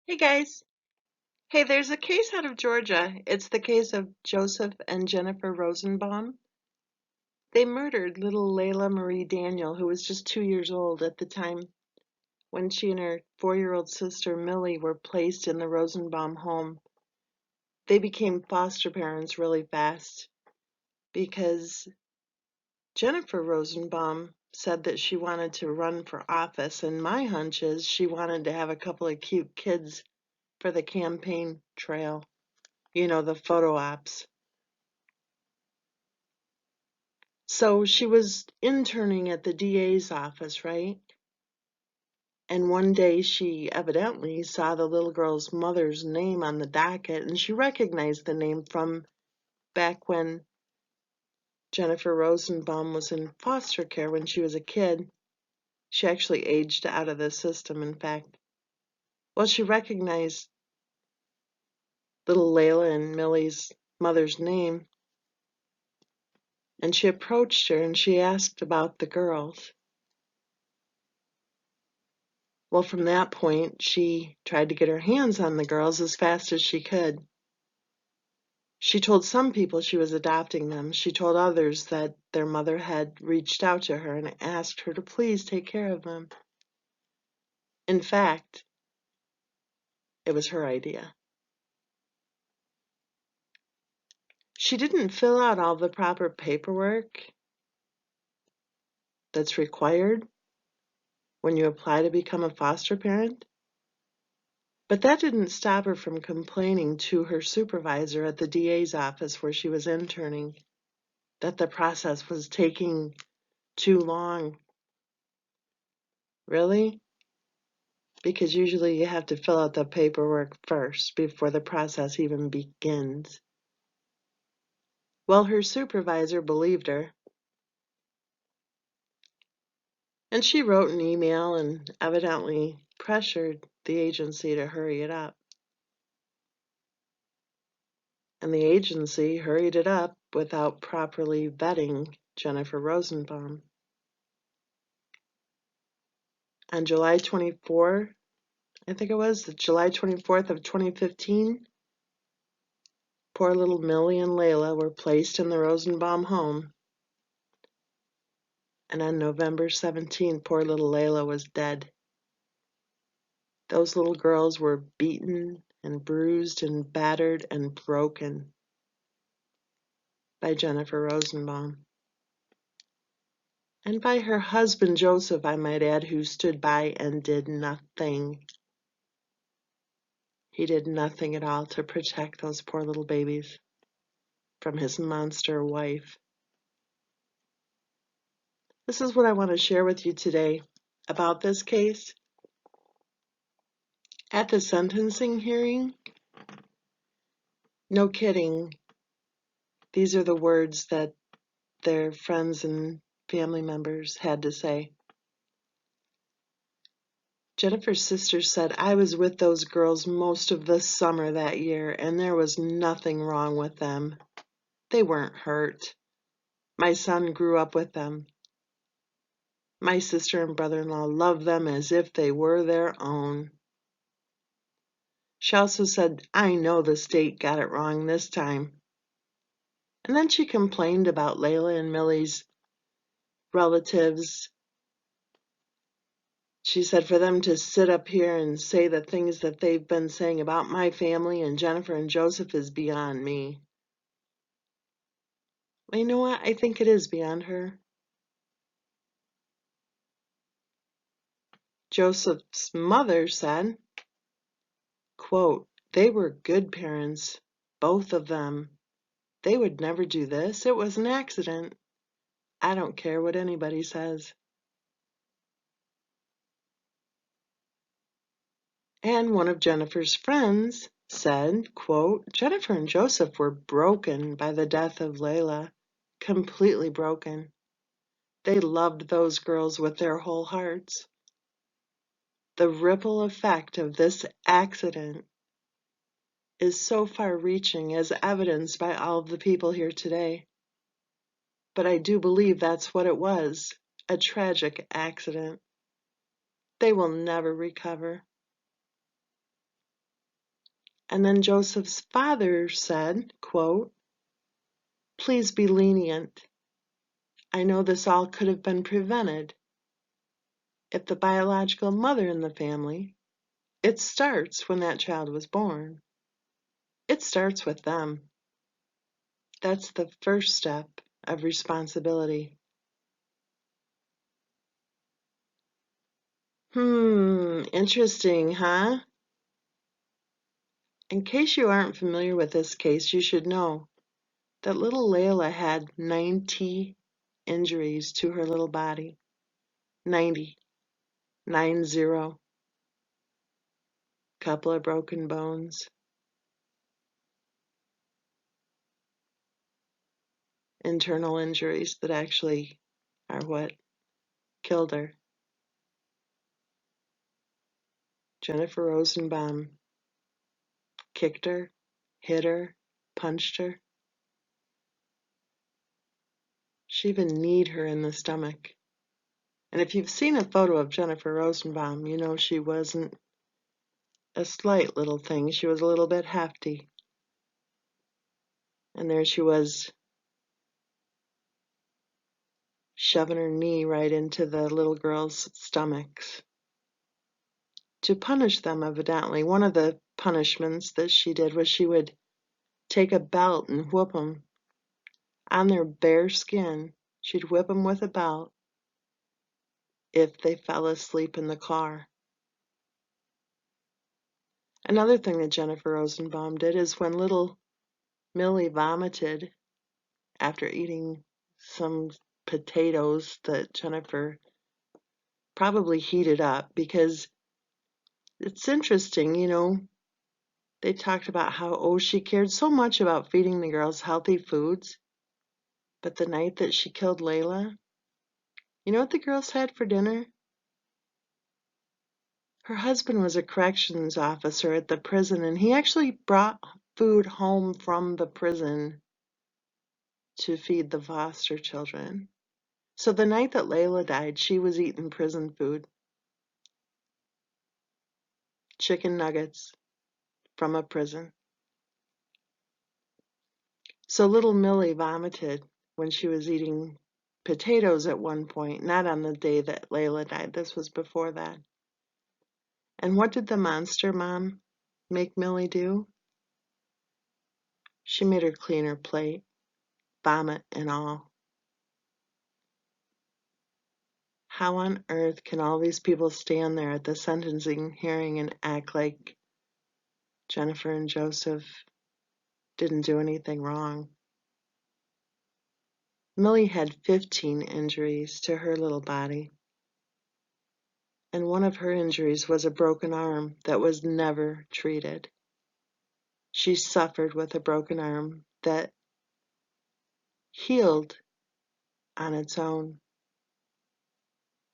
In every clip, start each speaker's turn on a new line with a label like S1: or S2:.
S1: Hey guys. Hey, there's a case out of Georgia. It's the case of Joseph and Jennifer Rosenbaum. They murdered little Layla Marie Daniel, who was just 2 years old at the time when she and her 4-year-old sister Millie were placed in the Rosenbaum home. They became foster parents really fast because Jennifer Rosenbaum said that she wanted to run for office, and my hunch is she wanted to have a couple of cute kids for the campaign trail. You know, the photo ops. So she was interning at the DA's office, right? And one day she evidently saw the little girl's mother's name on the docket, and she recognized the name from back when Jennifer Rosenbaum was in foster care when she was a kid. She actually aged out of the system, in fact. Well, she recognized little Layla and Millie's mother's name, and she approached her and she asked about the girls. Well, from that point, she tried to get her hands on the girls as fast as she could. She told some people she was adopting them. She told others that their mother had reached out to her and asked her to please take care of them. In fact, it was her idea. She didn't fill out all the proper paperwork that's required when you apply to become a foster parent, but that didn't stop her from complaining to her supervisor at the DA's office where she was interning that the process was taking too long. Really? Because usually you have to fill out the paperwork first before the process even begins. Well, her supervisor believed her, and she wrote an email and evidently pressured the agency to hurry it up. And the agency hurried it up without properly vetting Jennifer Rosenbaum. On July 24, I think it was, July 24th of 2015, poor little Millie and Layla were placed in the Rosenbaum home. And on November 17th, poor little Layla was dead. Those little girls were beaten and bruised and battered and broken by Jennifer Rosenbaum. And by her husband, Joseph, I might add, who stood by and did nothing. He did nothing at all to protect those poor little babies from his monster wife. This is what I want to share with you today about this case. At the sentencing hearing, no kidding, these are the words that their friends and family members had to say. Jennifer's sister said, "I was with those girls most of the summer that year, and there was nothing wrong with them. They weren't hurt. My son grew up with them. My sister and brother-in-law loved them as if they were their own." She also said, "I know the state got it wrong this time." And then she complained about Layla and Millie's relatives. She said, "For them to sit up here and say the things that they've been saying about my family and Jennifer and Joseph is beyond me." Well, you know what? I think it is beyond her. Joseph's mother said, quote, "They were good parents, both of them. They would never do this. It was an accident. I don't care what anybody says." And one of Jennifer's friends said, quote, "Jennifer and Joseph were broken by the death of Layla, completely broken. They loved those girls with their whole hearts. The ripple effect of this accident is so far-reaching as evidenced by all of the people here today. But I do believe that's what it was, a tragic accident. They will never recover." And then Joseph's father said, quote, "Please be lenient. I know this all could have been prevented if the biological mother in the family, it starts when that child was born. It starts with them. That's the first step of responsibility." Interesting, huh? In case you aren't familiar with this case, you should know that little Layla had 90 injuries to her little body. 90. 90. Couple of broken bones. Internal injuries that actually are what killed her. Jennifer Rosenbaum kicked her, hit her, punched her. She even kneed her in the stomach. And if you've seen a photo of Jennifer Rosenbaum, you know she wasn't a slight little thing. She was a little bit hefty. And there she was, shoving her knee right into the little girls' stomachs. To punish them, evidently, one of the punishments that she did was she would take a belt and whip them on their bare skin. She'd whip them with a belt if they fell asleep in the car. Another thing that Jennifer Rosenbaum did is when little Millie vomited after eating some potatoes that Jennifer probably heated up, because it's interesting, they talked about how, she cared so much about feeding the girls healthy foods, but the night that she killed Layla, you know what the girls had for dinner? Her husband was a corrections officer at the prison, and he actually brought food home from the prison to feed the foster children. So the night that Layla died, she was eating prison food. Chicken nuggets from a prison. So little Millie vomited when she was eating potatoes at one point, not on the day that Layla died. This was before that. And what did the monster mom make Millie do? She made her clean her plate, vomit and all. How on earth can all these people stand there at the sentencing hearing and act like Jennifer and Joseph didn't do anything wrong? Millie had 15 injuries to her little body, and one of her injuries was a broken arm that was never treated. She suffered with a broken arm that healed on its own.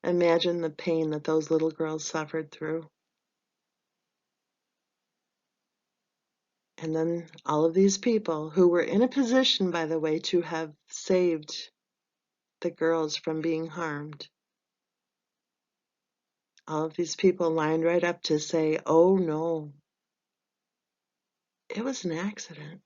S1: Imagine the pain that those little girls suffered through. And then all of these people who were in a position, by the way, to have saved the girls from being harmed. All of these people lined right up to say, "Oh no, it was an accident."